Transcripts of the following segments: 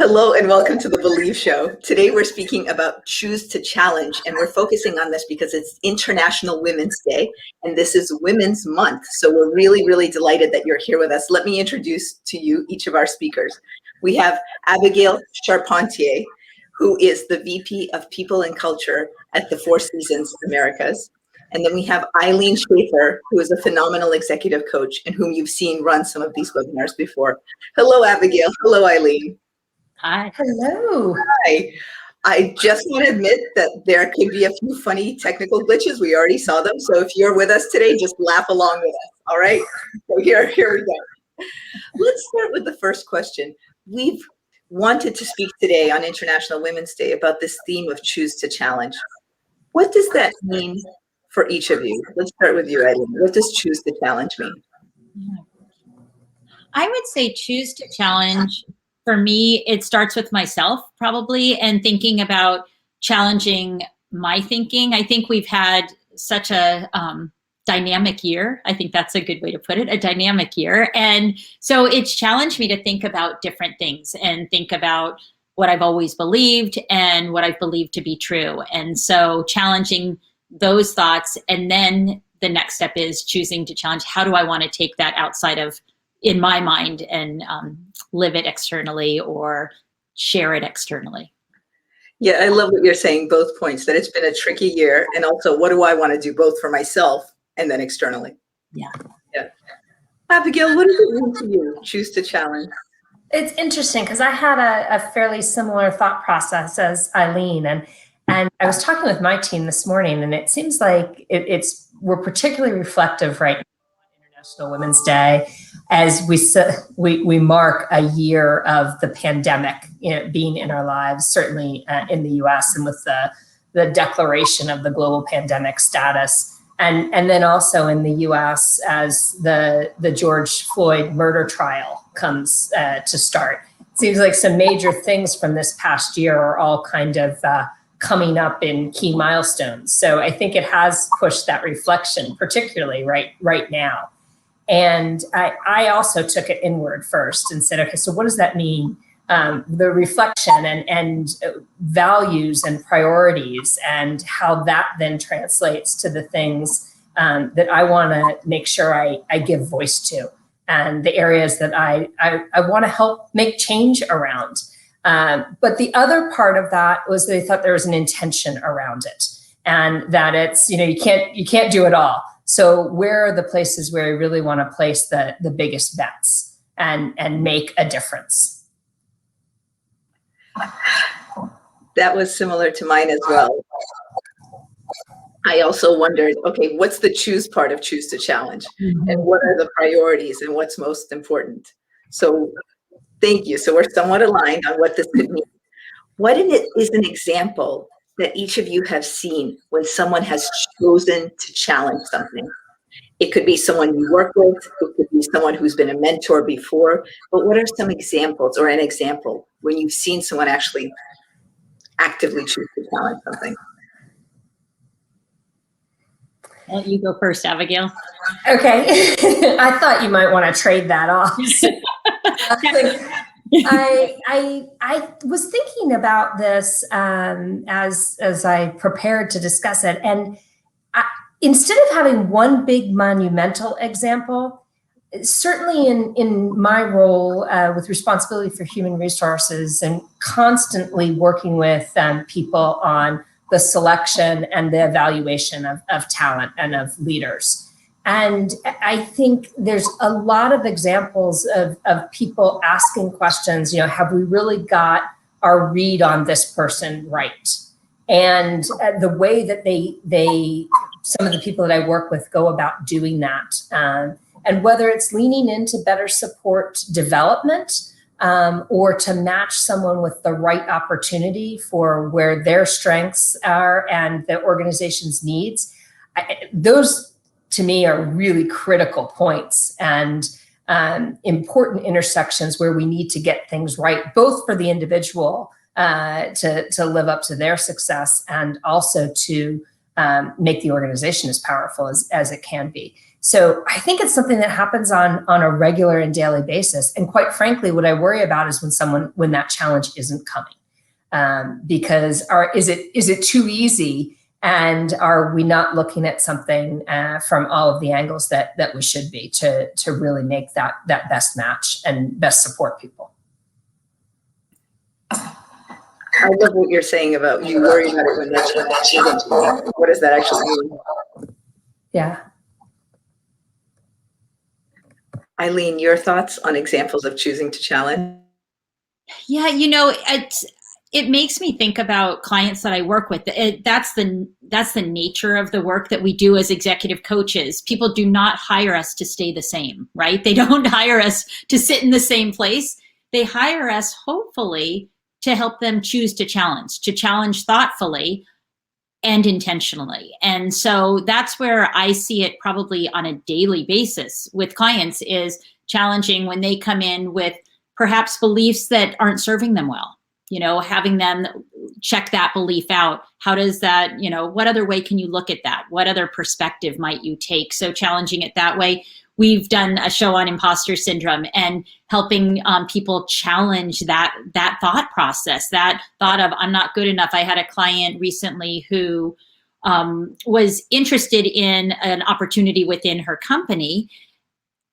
Hello and welcome to the Believe Show. Today we're speaking about choose to challenge, and we're focusing on this because it's International Women's Day and this is Women's Month. So we're really, really delighted that you're here with us. Let me introduce to you each of our speakers. We have Abigail Charpentier, who is the VP of People and Culture at the Four Seasons Americas. And then we have Ilene Schaffer, who is a phenomenal executive coach and whom you've seen run some of these webinars before. Hello, Abigail. Hello, Ilene. Hi. Hello. Hi. I just want to admit that there could be a few funny technical glitches. We already saw them. So if you're with us today, just laugh along with us. All right. So here we go. Let's start with the first question. We've wanted to speak today on International Women's Day about this theme of choose to challenge. What does that mean for each of you? Let's start with you, Ilene. What does choose to challenge mean? I would say choose to challenge. For me, it starts with myself probably, and thinking about challenging my thinking. I think we've had such a dynamic year. I think that's a good way to put it, a dynamic year. And so it's challenged me to think about different things and think about what I've always believed and what I've believed to be true. And so challenging those thoughts. And then the next step is choosing to challenge. How do I want to take that outside of in my mind and live it externally or share it externally? Yeah, I love what you're saying, both points, that it's been a tricky year, and also what do I want to do both for myself and then externally? Yeah. Abigail, what does it mean to you, choose to challenge? It's interesting because I had a fairly similar thought process as Ilene, and I was talking with my team this morning, and it seems like we're particularly reflective right now on International Women's Day as we mark a year of the pandemic, being in our lives, certainly in the U.S. and with the declaration of the global pandemic status, and then also in the U.S. as the George Floyd murder trial comes to start. It seems like some major things from this past year are all kind of coming up in key milestones. So I think it has pushed that reflection, particularly right now. And I also took it inward first and said, okay, so what does that mean? The reflection and values and priorities and how that then translates to the things that I want to make sure I give voice to and the areas that I want to help make change around. But the other part of that was they thought there was an intention around it and that it's, you can't do it all. So where are the places where I really want to place the biggest bets and make a difference? That was similar to mine as well. I also wondered, okay, what's the choose part of choose to challenge? Mm-hmm. And what are the priorities and what's most important? So thank you. So we're somewhat aligned on what this could mean. What is an example that each of you have seen when someone has chosen to challenge something? It could be someone you work with, it could be someone who's been a mentor before, but what are some examples or an example when you've seen someone actually actively choose to challenge something? Well, you go first, Abigail. Okay. I thought you might want to trade that off. I was thinking about this as I prepared to discuss it, and instead of having one big monumental example, certainly in my role with responsibility for human resources and constantly working with people on the selection and the evaluation of talent and of leaders. And I think there's a lot of examples of people asking questions, have we really got our read on this person right? And the way that some of the people that I work with go about doing that, and whether it's leaning into better support development or to match someone with the right opportunity for where their strengths are and the organization's needs, those to me are really critical points and important intersections where we need to get things right, both for the individual to live up to their success and also to make the organization as powerful as it can be. So I think it's something that happens on a regular and daily basis. And quite frankly, what I worry about is when that challenge isn't coming, because is it too easy? And are we not looking at something from all of the angles that we should be to really make that best match and best support people? I love what you're saying about you worry about it when that's what does that actually mean? Yeah. Ilene, your thoughts on examples of choosing to challenge? Yeah, it makes me think about clients that I work with. That's the nature of the work that we do as executive coaches. People do not hire us to stay the same, right? They don't hire us to sit in the same place. They hire us, hopefully, to help them choose to challenge thoughtfully and intentionally. And so that's where I see it probably on a daily basis with clients, is challenging when they come in with perhaps beliefs that aren't serving them well. Having them check that belief out. How does that, what other way can you look at that? What other perspective might you take? So challenging it that way. We've done a show on imposter syndrome and helping people challenge that thought process, that thought of I'm not good enough. I had a client recently who was interested in an opportunity within her company,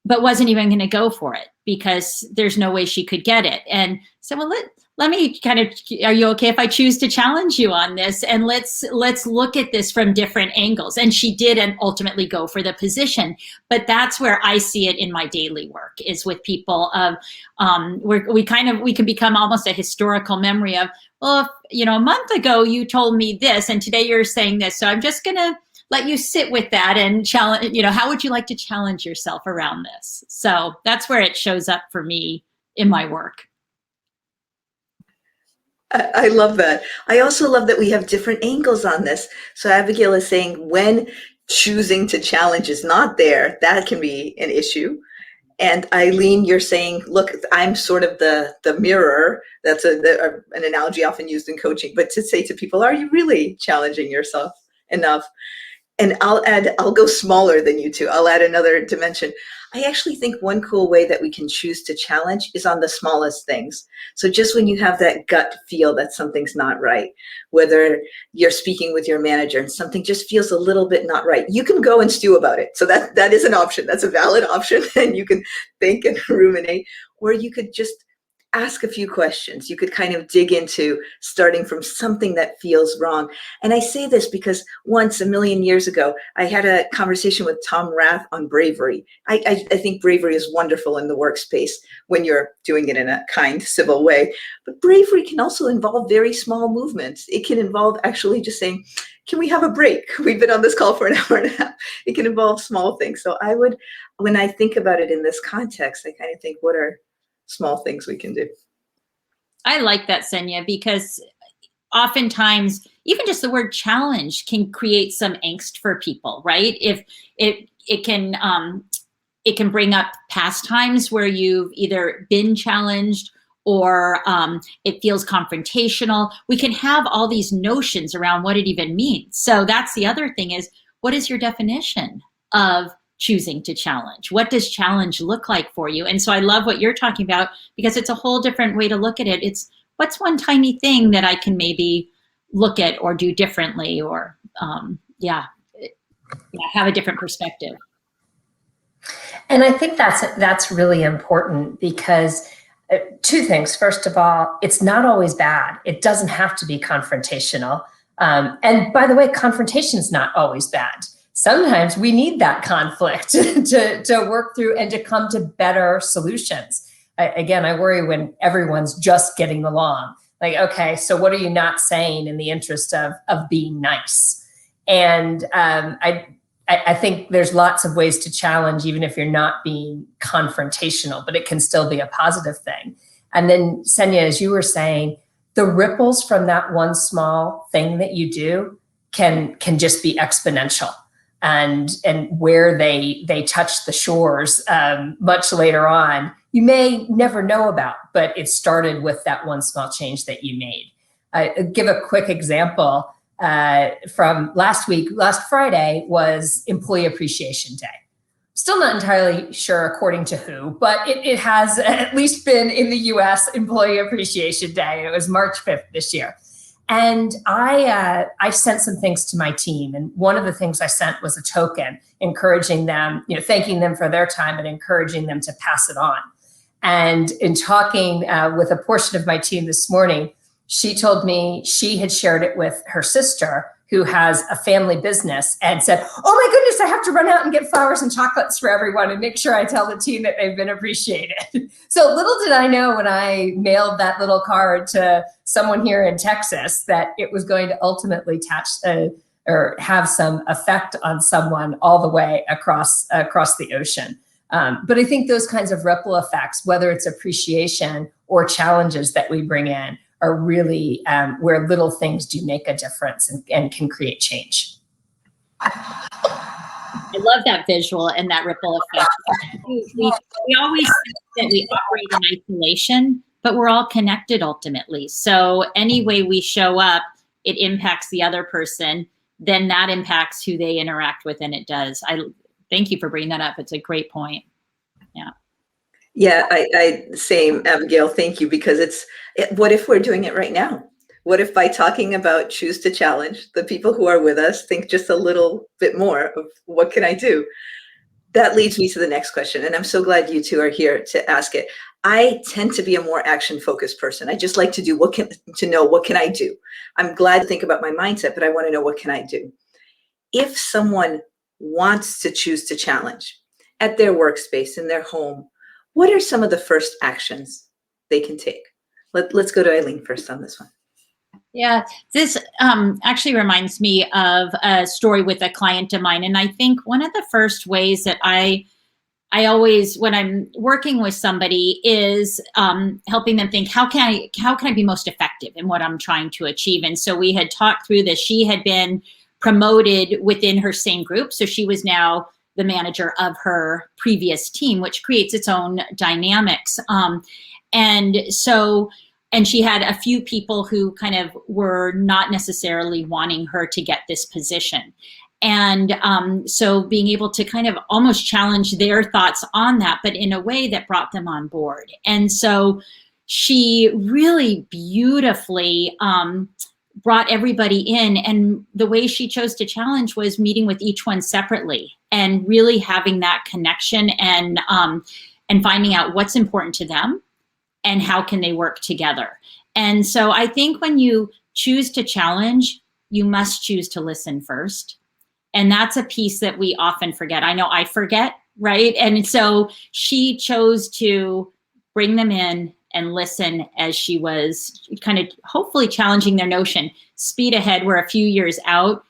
but wasn't even going to go for it because there's no way she could get it. And so, well, let me are you okay if I choose to challenge you on this? And let's look at this from different angles. And she did, and ultimately go for the position. But that's where I see it in my daily work, is with people of, we can become almost a historical memory of, well, if, a month ago you told me this and today you're saying this. So I'm just going to let you sit with that and challenge, how would you like to challenge yourself around this? So that's where it shows up for me in my work. I love that. I also love that we have different angles on this. So Abigail is saying when choosing to challenge is not there, that can be an issue. And Ilene, you're saying, look, I'm sort of the mirror. That's an analogy often used in coaching, but to say to people, are you really challenging yourself enough? And I'll go smaller than you two. I'll add another dimension. I actually think one cool way that we can choose to challenge is on the smallest things. So just when you have that gut feel that something's not right, whether you're speaking with your manager and something just feels a little bit not right, you can go and stew about it. So that is an option. That's a valid option. And you can think and ruminate, or you could just ask a few questions. You could kind of dig into starting from something that feels wrong. And I say this because once, a million years ago, I had a conversation with Tom Rath on bravery. I think bravery is wonderful in the workspace when you're doing it in a kind, civil way. But bravery can also involve very small movements. It can involve actually just saying, can we have a break? We've been on this call for an hour and a half. It can involve small things. So when I think about it in this context, I kind of think, what are small things we can do? I like that, Senya, because oftentimes even just the word challenge can create some angst for people, right? If it can bring up past times where you've either been challenged or it feels confrontational. We can have all these notions around what it even means. So that's the other thing, is what is your definition of choosing to challenge? What does challenge look like for you? And so I love what you're talking about, because it's a whole different way to look at it. It's what's one tiny thing that I can maybe look at or do differently, or have a different perspective. And I think that's really important, because two things. First of all, it's not always bad. It doesn't have to be confrontational. And by the way, confrontation is not always bad. Sometimes we need that conflict to work through and to come to better solutions. Again, I worry when everyone's just getting along. Like, okay, so what are you not saying in the interest of being nice? And I think there's lots of ways to challenge, even if you're not being confrontational, but it can still be a positive thing. And then, Senya, as you were saying, the ripples from that one small thing that you do can just be exponential. And where they touch the shores much later on, you may never know about, but it started with that one small change that you made. Give a quick example from last week. Last Friday was Employee Appreciation Day. Still not entirely sure according to who, but it has at least been in the US Employee Appreciation Day. It was March 5th this year. And I sent some things to my team. And one of the things I sent was a token encouraging them, thanking them for their time and encouraging them to pass it on. And in talking with a portion of my team this morning, she told me she had shared it with her sister, who has a family business, and said, oh my goodness, I have to run out and get flowers and chocolates for everyone and make sure I tell the team that they've been appreciated. So little did I know when I mailed that little card to someone here in Texas that it was going to ultimately or have some effect on someone all the way across the ocean. But I think those kinds of ripple effects, whether it's appreciation or challenges that we bring in, are really where little things do make a difference and can create change. I love that visual and that ripple effect. We always think that we operate in isolation, but we're all connected ultimately. So any way we show up, it impacts the other person, then that impacts who they interact with, and it does. I thank you for bringing that up. It's a great point. Yeah. Yeah, same, Abigail, thank you, because what if we're doing it right now? What if by talking about choose to challenge, the people who are with us think just a little bit more of what can I do? That leads me to the next question, and I'm so glad you two are here to ask it. I tend to be a more action-focused person. I just like to do what can I do? I'm glad to think about my mindset, but I want to know what can I do? If someone wants to choose to challenge at their workspace, in their home, what are some of the first actions they can take? Let's go to Ilene first on this one. Yeah, this actually reminds me of a story with a client of mine. And I think one of the first ways that I always, when I'm working with somebody, is helping them think, how can I be most effective in what I'm trying to achieve? And so we had talked through this. She had been promoted within her same group. So she was now the manager of her previous team, which creates its own dynamics. And she had a few people who kind of were not necessarily wanting her to get this position. And so being able to kind of almost challenge their thoughts on that, but in a way that brought them on board. And so she really beautifully brought everybody in. And the way she chose to challenge was meeting with each one separately and really having that connection and finding out what's important to them and how can they work together. And so I think when you choose to challenge, you must choose to listen first. And that's a piece that we often forget. I know I forget, right? And so she chose to bring them in and listen as she was kind of hopefully challenging their notion. Speed ahead, we're a few years out.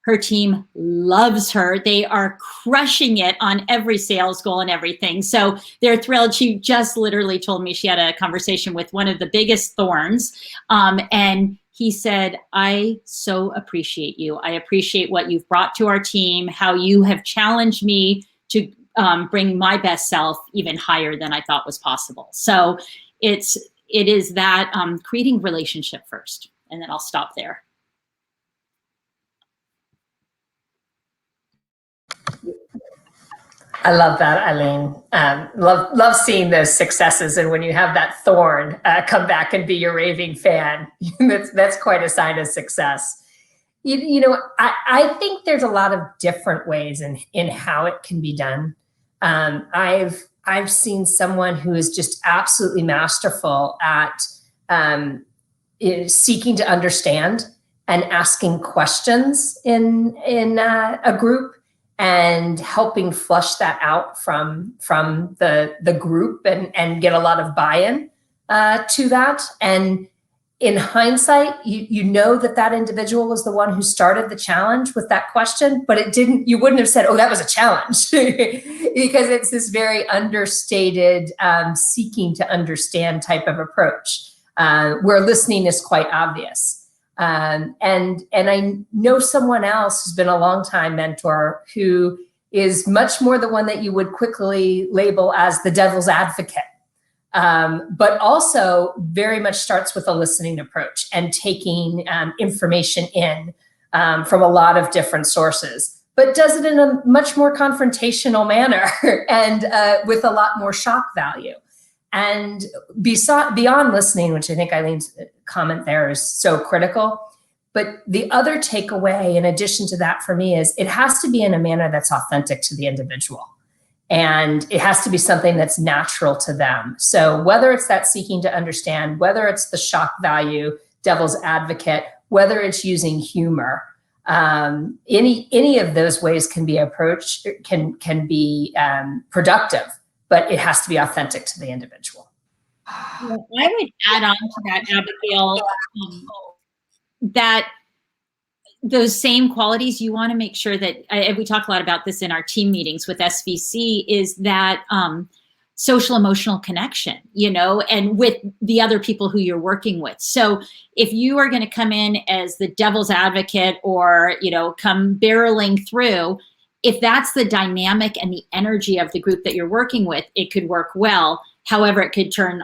Her team loves her. They are crushing it on every sales goal and everything. So they're thrilled. She just literally told me she had a conversation with one of the biggest thorns. And he said, I so appreciate you. I appreciate what you've brought to our team, how you have challenged me to bring my best self even higher than I thought was possible. So it is that creating relationship first, and then I'll stop there. I love that, Ilene. Love seeing those successes, and when you have that thorn come back and be your raving fan, that's quite a sign of success. I think there's a lot of different ways in how it can be done. I've seen someone who is just absolutely masterful at seeking to understand and asking questions in a group, and helping flush that out from the group and get a lot of buy-in to that. And in hindsight, you know that individual was the one who started the challenge with that question, but you wouldn't have said, oh, that was a challenge, because it's this very understated seeking to understand type of approach where listening is quite obvious. And I know someone else who's been a longtime mentor who is much more the one that you would quickly label as the devil's advocate, but also very much starts with a listening approach and taking information in from a lot of different sources, but does it in a much more confrontational manner and with a lot more shock value. And beyond listening, which I think Eileen's comment there is so critical, but the other takeaway in addition to that for me is it has to be in a manner that's authentic to the individual. And it has to be something that's natural to them. So whether it's that seeking to understand, whether it's the shock value, devil's advocate, whether it's using humor, any of those ways can be approached, can be productive, but it has to be authentic to the individual. Well, I would add on to that, Abigail, that those same qualities, you want to make sure that, and we talk a lot about this in our team meetings with SVC, is that social emotional connection, and with the other people who you're working with. So if you are going to come in as the devil's advocate or, come barreling through, if that's the dynamic and the energy of the group that you're working with, it could work well. However, it could turn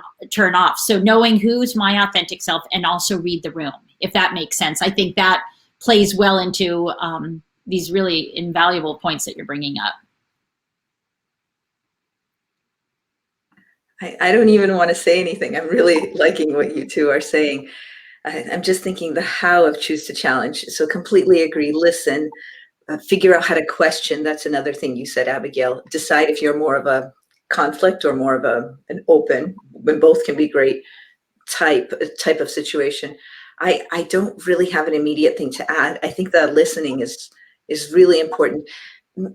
off. So knowing who's my authentic self and also read the room, if that makes sense. I think that plays well into these really invaluable points that you're bringing up. I don't even want to say anything. I'm really liking what you two are saying. I'm just thinking the how of choose to challenge. So completely agree. Listen, figure out how to question. That's another thing you said, Abigail. Decide if you're more of a conflict or more of an open, when both can be great, type of situation. I don't really have an immediate thing to add. I think that listening is really important.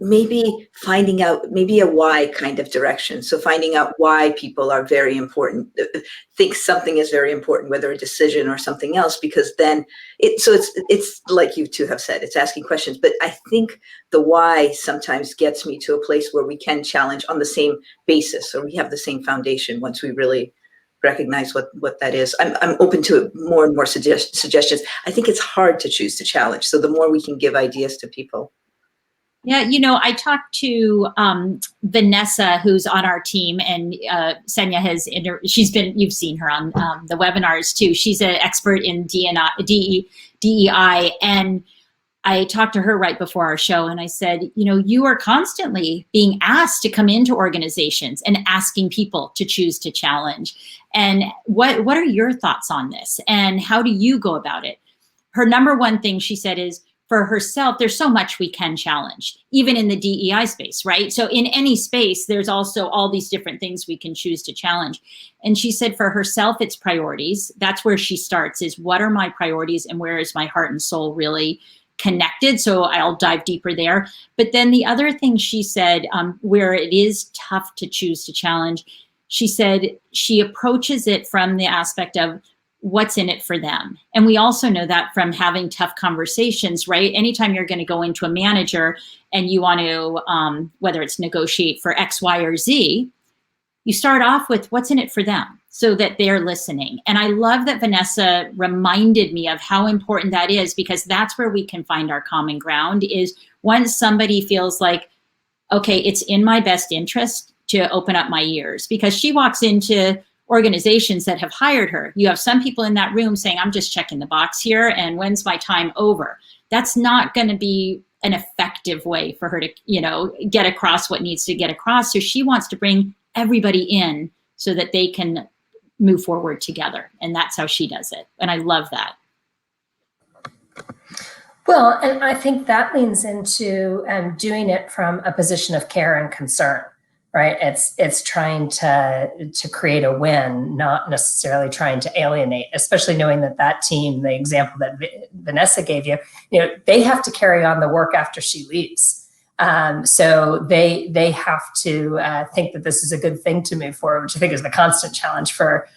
Maybe finding out, maybe a why kind of direction. So finding out why people are very important, think something is very important, whether a decision or something else, because then it's like you two have said, it's asking questions. But I think the why sometimes gets me to a place where we can challenge on the same basis, or we have the same foundation once we really recognize what that is. I'm open to more and more suggestions. I think it's hard to choose to challenge. So the more we can give ideas to people. Yeah, I talked to Vanessa, who's on our team, and Senya you've seen her on the webinars too. She's an expert in DEI, and I talked to her right before our show, and I said, you are constantly being asked to come into organizations and asking people to choose to challenge. And what are your thoughts on this? And how do you go about it? Her number one thing she said is, for herself, there's so much we can challenge, even in the DEI space, right? So in any space, there's also all these different things we can choose to challenge. And she said for herself, it's priorities. That's where she starts, is what are my priorities and where is my heart and soul really connected? So I'll dive deeper there. But then the other thing she said, where it is tough to choose to challenge, she said she approaches it from the aspect of what's in it for them. And we also know that from having tough conversations, right? Anytime you're going to go into a manager and you want to, whether it's negotiate for X, Y, or Z, you start off with what's in it for them so that they're listening. And I love that Vanessa reminded me of how important that is, because that's where we can find our common ground, is once somebody feels like, okay, it's in my best interest to open up my ears. Because she walks into organizations that have hired her. You have some people in that room saying, I'm just checking the box here, and when's my time over? That's not going to be an effective way for her to, get across what needs to get across. So she wants to bring everybody in so that they can move forward together. And that's how she does it. And I love that. Well, and I think that leans into doing it from a position of care and concern. Right, it's trying to create a win, not necessarily trying to alienate. Especially knowing that team, the example that Vanessa gave you, they have to carry on the work after she leaves. So they have to think that this is a good thing to move forward, which I think is the constant challenge for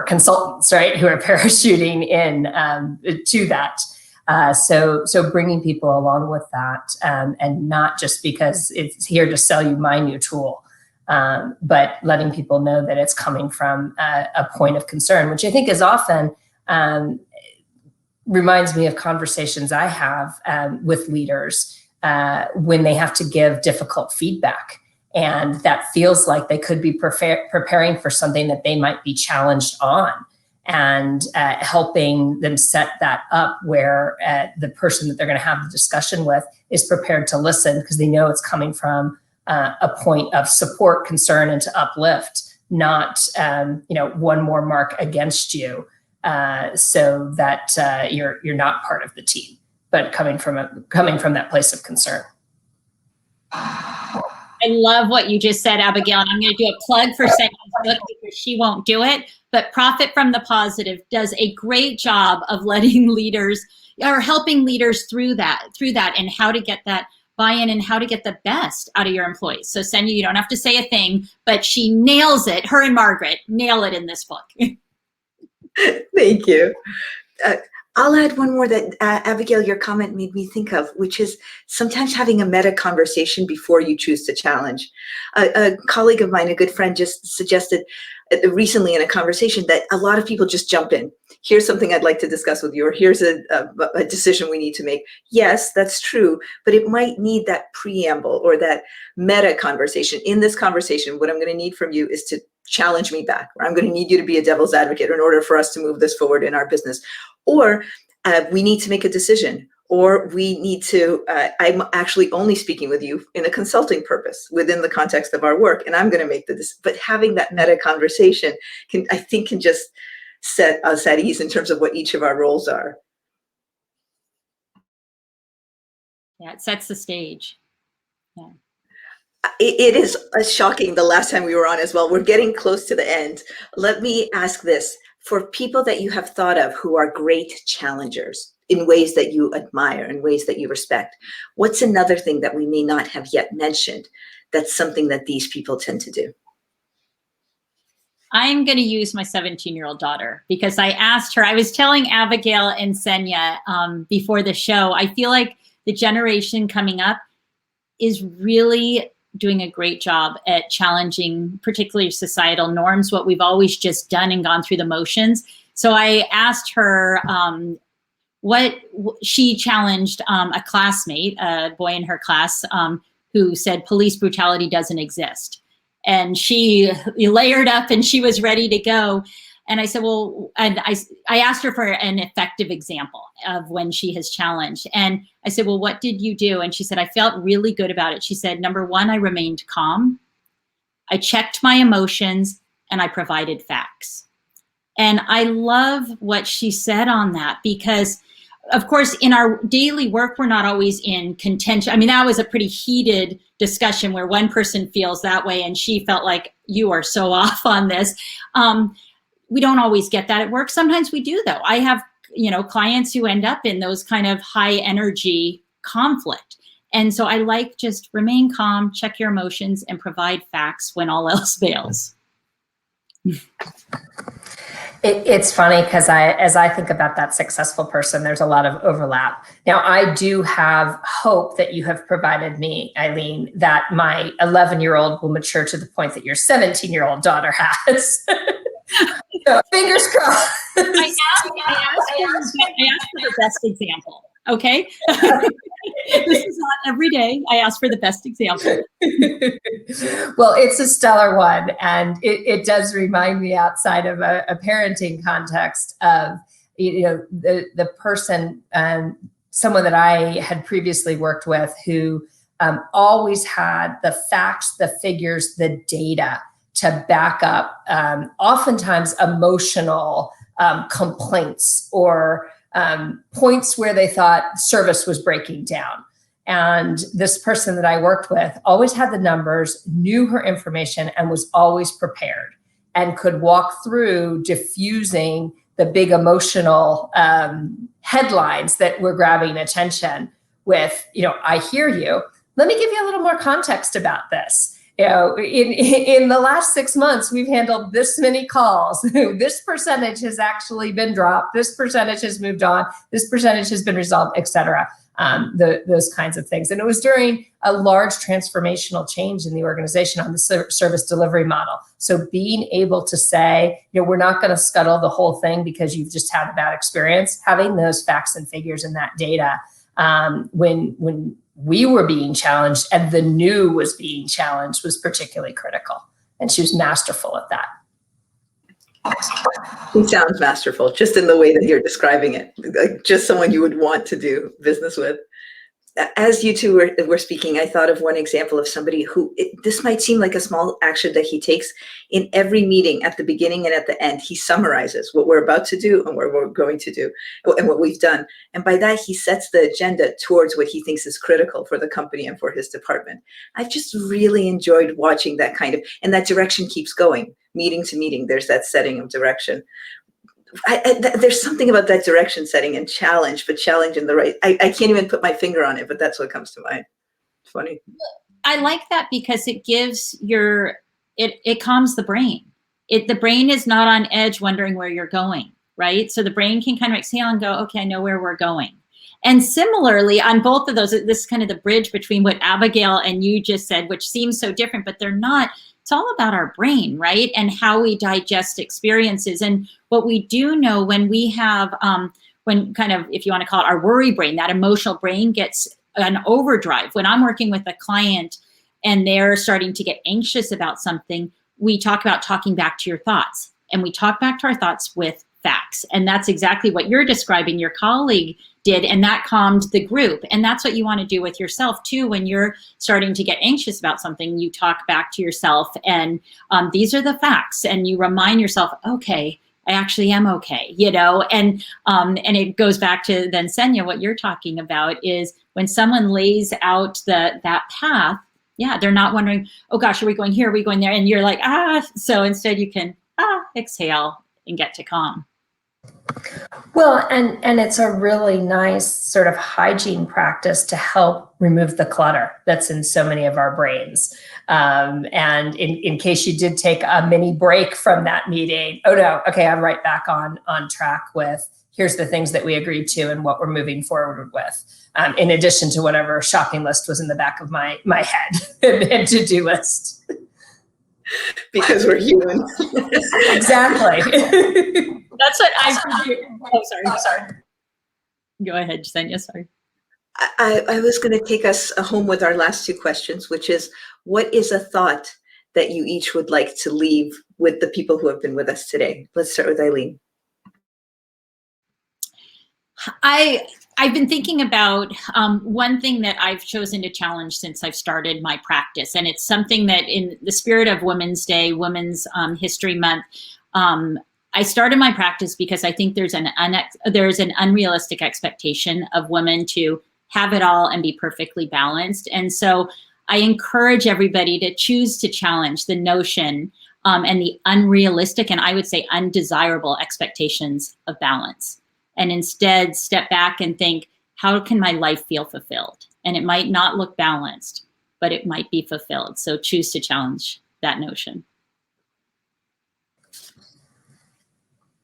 consultants, right, who are parachuting in to that. So bringing people along with that, and not just because it's here to sell you my new tool. But letting people know that it's coming from a point of concern, which I think is often reminds me of conversations I have with leaders when they have to give difficult feedback. And that feels like they could be preparing for something that they might be challenged on. and helping them set that up where the person that they're going to have the discussion with is prepared to listen because they know it's coming from a point of support, concern, and to uplift, not one more mark against you, so that you're not part of the team, but coming from that place of concern. I love what you just said, Abigail, and I'm going to do a plug for Senya's book because she won't do it. But Profit from the Positive does a great job of letting leaders or helping leaders through that and how to get that buy-in and how to get the best out of your employees. So Senya, you don't have to say a thing, but she nails it. Her and Margaret nail it in this book. Thank you. I'll add one more that, Abigail, your comment made me think of, which is sometimes having a meta conversation before you choose to challenge. A colleague of mine, a good friend, just suggested recently in a conversation that a lot of people just jump in. Here's something I'd like to discuss with you, or here's a decision we need to make. Yes, that's true, but it might need that preamble or that meta conversation. In this conversation, what I'm going to need from you is to challenge me back, or I'm going to need you to be a devil's advocate in order for us to move this forward in our business. Or we need to make a decision, or we need to, I'm actually only speaking with you in a consulting purpose within the context of our work, and I'm going to make the decision. But having that meta conversation can just set us at ease in terms of what each of our roles are. Yeah, it sets the stage. Yeah. It is shocking the last time we were on as well. We're getting close to the end. Let me ask this. For people that you have thought of who are great challengers in ways that you admire, in ways that you respect, what's another thing that we may not have yet mentioned that's something that these people tend to do? I'm going to use my 17-year-old daughter because I asked her, I was telling Abigail and Senya before the show, I feel like the generation coming up is really doing a great job at challenging particularly societal norms, what we've always just done and gone through the motions. So I asked her what she challenged a classmate, a boy in her class, who said police brutality doesn't exist. And she layered up and she was ready to go. And I said, well, and I asked her for an effective example of when she has challenged. And I said, well, what did you do? And she said, I felt really good about it. She said, number one, I remained calm. I checked my emotions and I provided facts. And I love what she said on that because, of course, in our daily work, we're not always in contention. I mean, that was a pretty heated discussion where one person feels that way and she felt like you are so off on this. We don't always get that at work. Sometimes we do, though. I have, clients who end up in those kind of high energy conflict. And so I like just remain calm, check your emotions, and provide facts when all else fails. It's funny because as I think about that successful person, there's a lot of overlap. Now, I do have hope that you have provided me, Ilene, that my 11-year-old will mature to the point that your 17-year-old daughter has. So, fingers crossed. I asked for the best example. Okay. This is not every day. I ask for the best example. Well, it's a stellar one. And it does remind me outside of a parenting context of, the person, someone that I had previously worked with who always had the facts, the figures, the data to back up oftentimes emotional complaints or points where they thought service was breaking down. And this person that I worked with always had the numbers, knew her information, and was always prepared and could walk through diffusing the big emotional headlines that were grabbing attention with, I hear you. Let me give you a little more context about this. In the last 6 months, we've handled this many calls. This percentage has actually been dropped. This percentage has moved on. This percentage has been resolved, et cetera. Those kinds of things. And it was during a large transformational change in the organization on the service delivery model. So being able to say, we're not going to scuttle the whole thing because you've just had a bad experience, having those facts and figures and that data when we were being challenged and the new was being challenged was particularly critical. And she was masterful at that. He sounds masterful, just in the way that you're describing it, like just someone you would want to do business with. As you two were speaking, I thought of one example of somebody who, this might seem like a small action that he takes in every meeting at the beginning and at the end. He summarizes what we're about to do and what we're going to do and what we've done. And by that, he sets the agenda towards what he thinks is critical for the company and for his department. I've just really enjoyed watching that kind of, and that direction keeps going, meeting to meeting. There's that setting of direction. There's something about that direction setting and challenge, but challenge in the right, I can't even put my finger on it, but that's what comes to mind. It's funny. I like that because it gives it calms the brain. The brain is not on edge wondering where you're going, right? So the brain can kind of exhale and go, okay, I know where we're going. And similarly, on both of those, this is kind of the bridge between what Abigail and you just said, which seems so different, but they're not. It's all about our brain, right? And how we digest experiences. And what we do know when we have, when kind of, if you want to call it our worry brain, that emotional brain gets an overdrive. When I'm working with a client and they're starting to get anxious about something, we talk about talking back to your thoughts. And we talk back to our thoughts with facts. And that's exactly what you're describing, your colleague did, and that calmed the group. And that's what you want to do with yourself too. When you're starting to get anxious about something, you talk back to yourself and these are the facts, and you remind yourself, okay, I actually am okay, you know. And it goes back to then, Senya, what you're talking about is when someone lays out that path, yeah, they're not wondering, oh gosh, are we going here, are we going there? And you're like, so instead you can exhale and get to calm. Well, and it's a really nice sort of hygiene practice to help remove the clutter that's in so many of our brains. And in case you did take a mini break from that meeting, oh no, okay, I'm right back on track with here's the things that we agreed to and what we're moving forward with. In addition to whatever shopping list was in the back of my head and to-do list. Because we're human. Exactly. That's what sorry. Go ahead, Senya, sorry. I was going to take us home with our last two questions, which is, what is a thought that you each would like to leave with the people who have been with us today? Let's start with Ilene. I've been thinking about one thing that I've chosen to challenge since I've started my practice, and it's something that in the spirit of Women's Day, Women's History Month, I started my practice because I think there's an unrealistic expectation of women to have it all and be perfectly balanced. And so I encourage everybody to choose to challenge the notion and the unrealistic, and I would say undesirable expectations of balance. And instead step back and think, how can my life feel fulfilled? And it might not look balanced, but it might be fulfilled. So choose to challenge that notion.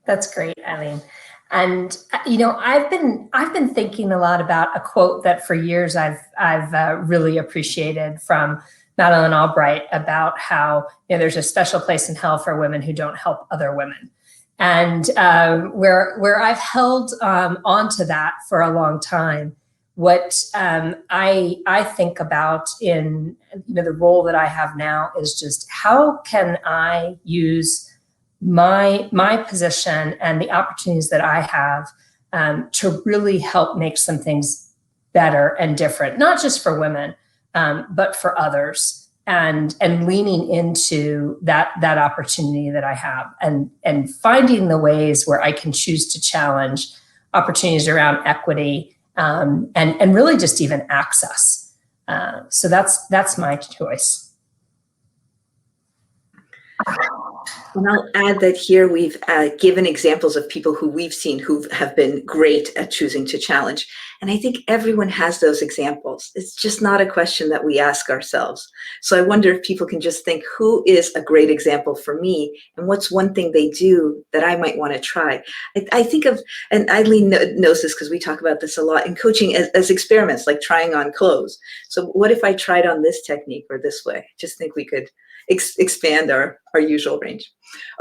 That's great, Ilene. And you know, I've been thinking a lot about a quote that for years I've really appreciated from Madeleine Albright about how, you know, there's a special place in hell for women who don't help other women. And where I've held onto that for a long time, what I think about in the role that I have now is just how can I use my position and the opportunities that I have to really help make some things better and different, not just for women, but for others. And leaning into that opportunity that I have, and finding the ways where I can choose to challenge opportunities around equity and really just even access. So that's my choice. And I'll add that here we've given examples of people who we've seen who have been great at choosing to challenge. And I think everyone has those examples. It's just not a question that we ask ourselves. So I wonder if people can just think, who is a great example for me? And what's one thing they do that I might want to try? I think of, and Ilene knows this because we talk about this a lot in coaching as experiments, like trying on clothes. So what if I tried on this technique or this way? I just think we could expand our usual range.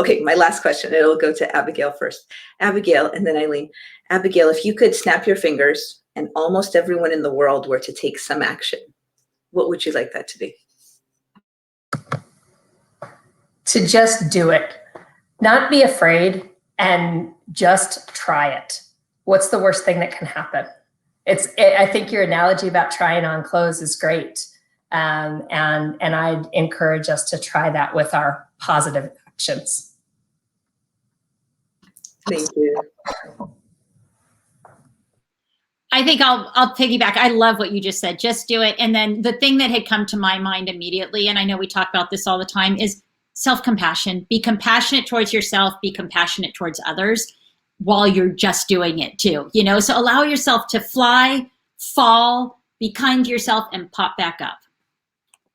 Okay, my last question, it'll go to Abigail first. Abigail, and then Ilene. Abigail, if you could snap your fingers and almost everyone in the world were to take some action, what would you like that to be? To just do it. not be afraid and just try it. What's the worst thing that can happen? I think your analogy about trying on clothes is great. And I'd encourage us to try that with our positive actions. Thank you. I think I'll piggyback. I love what you just said. Just do it. And then the thing that had come to my mind immediately, and I know we talk about this all the time, is self-compassion. Be compassionate towards yourself, be compassionate towards others while you're just doing it too. You know, so allow yourself to fly, fall, be kind to yourself, and pop back up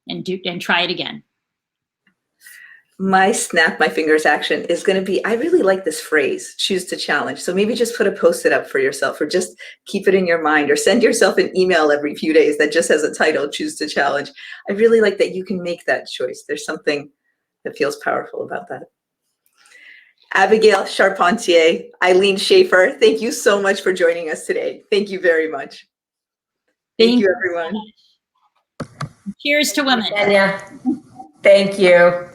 and try it again. My snap my fingers action is going to be, I really like this phrase, choose to challenge. So maybe just put a post-it up for yourself, or just keep it in your mind, or send yourself an email every few days that just has a title, choose to challenge. I really like that you can make that choice. There's something that feels powerful about that. Abigail Charpentier, Ilene Schaffer, thank you so much for joining us today. Thank you very much. Thank you, everyone. Cheers to women. Tanya, thank you.